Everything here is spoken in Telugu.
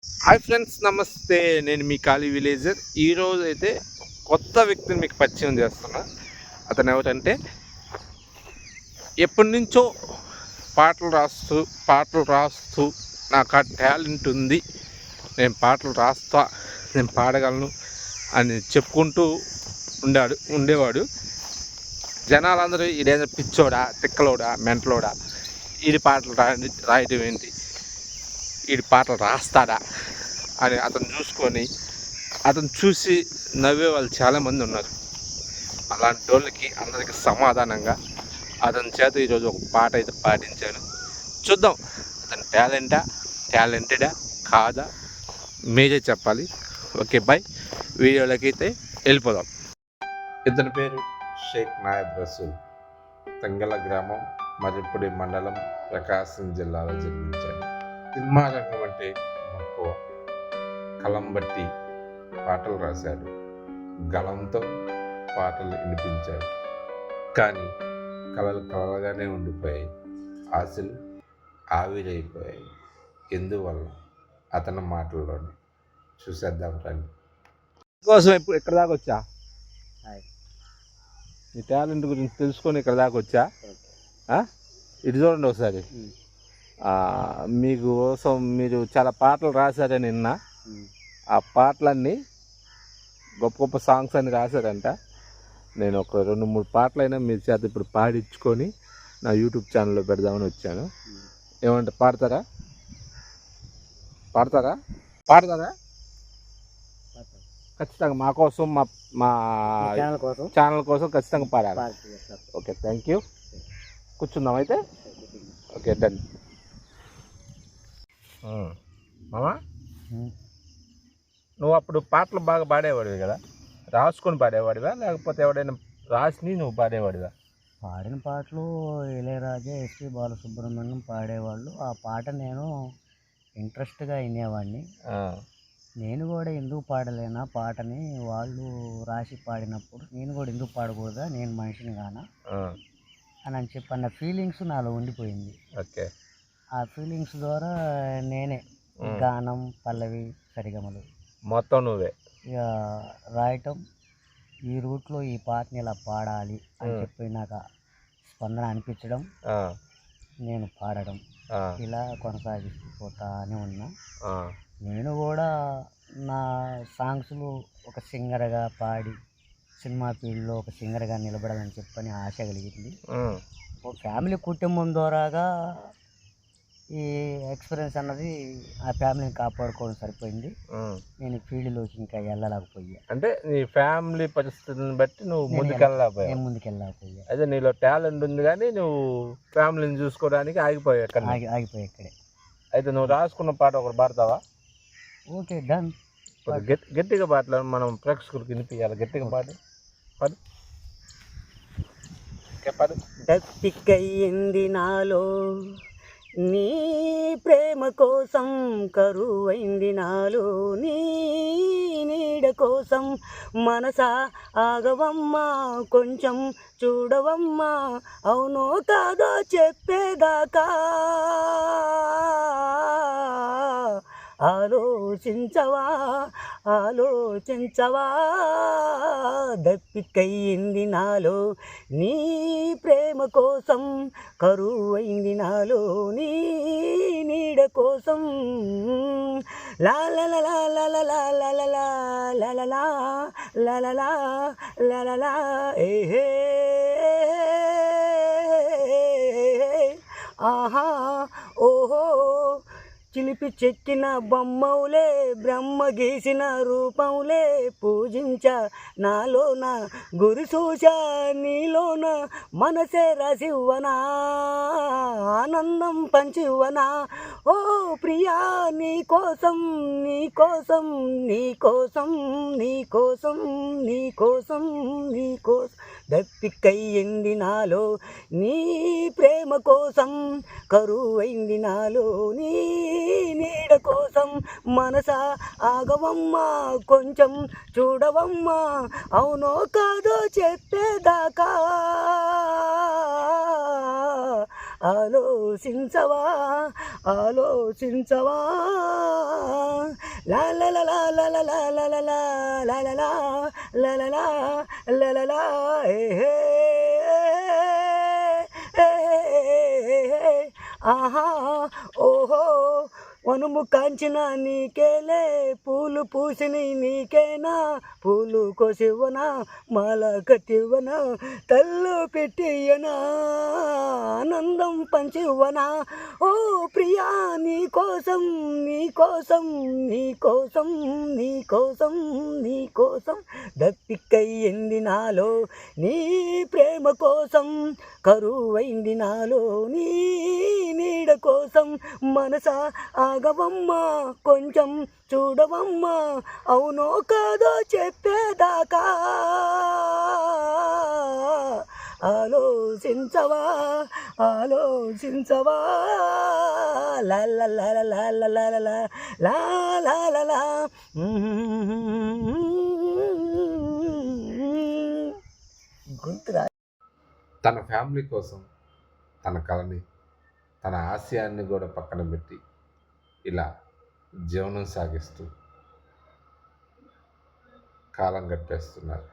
హాయ్ ఫ్రెండ్స్, నమస్తే. నేను మీ ఖాళీ విలేజర్. ఈరోజు అయితే కొత్త వ్యక్తిని మీకు పరిచయం చేస్తున్నా. అతను ఎవరంటే ఎప్పటి నుంచో పాటలు రాస్తూ నాకు ఆ టాలెంట్ ఉంది, నేను పాటలు రాస్తా, నేను పాడగలను అని చెప్పుకుంటూ ఉండేవాడు. జనాలందరూ ఈడేదో పిచ్చోడా, తిక్కలోడా, మెంటలోడా, ఈడి పాటలు రాయడం ఏంటి, ఈడి పాటలు రాస్తాడా అని అతను చూసి నవ్వే వాళ్ళు చాలామంది ఉన్నారు. అలాంటి వాళ్ళకి అందరికీ సమాధానంగా అతని చేత ఈరోజు ఒక పాట అయితే పాటించాను. చూద్దాం అతను టాలెంటెడా కాదా మీరే చెప్పాలి. ఓకే బాయ్, వీడియోలోకి అయితే వెళ్ళిపోదాం. ఇతని పేరు షేక్ నాయబ్ రసూల్. తంగల గ్రామం, మర్రిపూడి మండలం, ప్రకాశం జిల్లాలో జన్మించాడు. సినిమా రంగం అంటే మక్కువ. కలం బట్టి పాటలు రాశాడు, గళంతో పాటలు వినిపించాడు. కానీ కళలు కలలుగానే ఉండిపోయాయి, ఆశలు ఆవిరైపోయాయి. ఎందువల్ల? అతని మాటల్లోనే చూసేద్దాం రండి. కోసం ఇప్పుడు ఇక్కడ దాకా వచ్చా, నీ టాలెంట్ గురించి తెలుసుకొని ఇక్కడ దాకా వచ్చా. ఇటు చూడండి ఒకసారి. మీకోసం మీరు చాలా పాటలు రాశారని నిన్న. ఆ పాటలన్నీ గొప్ప గొప్ప సాంగ్స్ అన్ని రాశారంట. నేను ఒక 2-3 పాటలైనా మీ చేత ఇప్పుడు పాడించుకొని నా యూట్యూబ్ ఛానల్లో పెడదామని వచ్చాను. ఏమంటే పాడతారా? ఖచ్చితంగా మా కోసం, మా ఛానల్ కోసం ఖచ్చితంగా పాడాలి. Okay, thank you. కూర్చుందాం అయితే. Okay, done. మామా, నువ్వు అప్పుడు పాటలు బాగా పాడేవాడివి కదా? రాసుకొని పాడేవాడివా, లేకపోతే ఎవడైనా రాసి నువ్వు పాడేవాడివా? పాడిన పాటలు ఇళయరాజా, ఎస్పి బాలసుబ్రహ్మణ్యం పాడేవాళ్ళు. ఆ పాట నేను ఇంట్రెస్ట్గా వినేవాడిని. నేను కూడా ఎందుకు పాడలేనా పాటని వాళ్ళు రాసి పాడినప్పుడు నేను కూడా ఎందుకు పాడకూడదా, నేను మనిషిని కానా అని చెప్పి అన్న ఫీలింగ్స్ నాలో ఉండిపోయింది. ఓకే. ఆ ఫీలింగ్స్ ద్వారా నేనే గానం, పల్లవి, సరిగమలు మొత్తం నువ్వే ఇక రాయటం, ఈ రూట్లో ఈ పాటని ఇలా పాడాలి అని చెప్పి నాకు స్పందన అనిపించడం, నేను పాడడం, ఇలా కొనసాగిపోతానే ఉన్నా. నేను కూడా నా సాంగ్స్లు ఒక సింగర్గా పాడి సినిమా ఫీల్డ్లో ఒక సింగర్గా నిలబడాలని చెప్పని ఆశ కలిగింది. ఒక ఫ్యామిలీ కుటుంబం ద్వారాగా ఈ ఎక్స్పీరియన్స్ అన్నది ఆ ఫ్యామిలీని కాపాడుకోవడం సరిపోయింది. నేను ఫీల్డ్లోకి ఇంకా వెళ్ళలేకపోయా. అంటే నీ ఫ్యామిలీ పరిస్థితులను బట్టి నువ్వు ముందుకెళ్ళలేకపోయా. అదే నీలో టాలెంట్ ఉంది కానీ నువ్వు ఫ్యామిలీని చూసుకోవడానికి ఆగిపోయా ఇక్కడే. అయితే నువ్వు రాసుకున్న పాట ఒకటి పాడతావా? Okay, done. గట్టిగా పాటలు మనం ప్రేక్షకులకు వినిపించాలి. గట్టిగా పాడు. దప్పికయ్యింది నాలో నీ ప్రేమ కోసం, కరువైంది నాలో నీ నీడ కోసం. మనసా ఆగవమ్మా, కొంచెం చూడవమ్మా, అవునో కాదో చెప్పేదాకా ఆలోచించవా. దప్పికయ్యింది నాలో నీ ప్రేమ కోసం, కరువైంది నాలో నీ నీడ కోసం. లా లా లా లా లా లా లా లా లా లా లా లా లా లా ఏహే ఆహా ఓహో. చిలిపి చెక్కిన బొమ్మవులే, బ్రహ్మ గీసిన రూపంలే, పూజించ నాలోన గురి చూశా నీలోన, మనసే రాసివ్వనా, ఆనందం పంచివ్వనా. ఓ ప్రియా, నీకోసం దప్పికయ్యింది నాలో నీ ప్రేమ కోసం, కరువైంది నాలో నీ నీడ కోసం. మనసా ఆగవమ్మా, కొంచెం చూడవమ్మా, అవునో కాదో చెప్పేదాకా ఆలోచించవా. లా లా లా లా లా లా లా లా లా లా లా లా లా లా లా లా లా లా ఏ హే ఆహా ఓహో వనుము కాంచిన నీకేలే పూలు పూసిన నీకేనా పూలు కోసివ్వనా మాల కట్టివ్వనా తల్లు పెట్టియ్యనా ఆనందం పంచివ్వనా ఓ ప్రియా నీ కోసం నీ కోసం నీ కోసం నీ కోసం నీ కోసం దప్పికయ్యింది నాలో నీ ప్రేమ కోసం కరువైంది నాలో నీ నీడ కోసం మనసా ఆగవమ్మా కొంచెం చూడవమ్మా అవునో కాదో చెప్పేదాకా ఆలోచించవా ఆలోచించవా లా లా లా లా లా లా లా లా లా లా లా గుంతురా. తన ఫ్యామిలీ కోసం తన కళని తన ఆశయాన్ని కూడా పక్కన పెట్టి ఇలా జీవనం సాగిస్తూ కాలం గడిపేస్తున్నారు.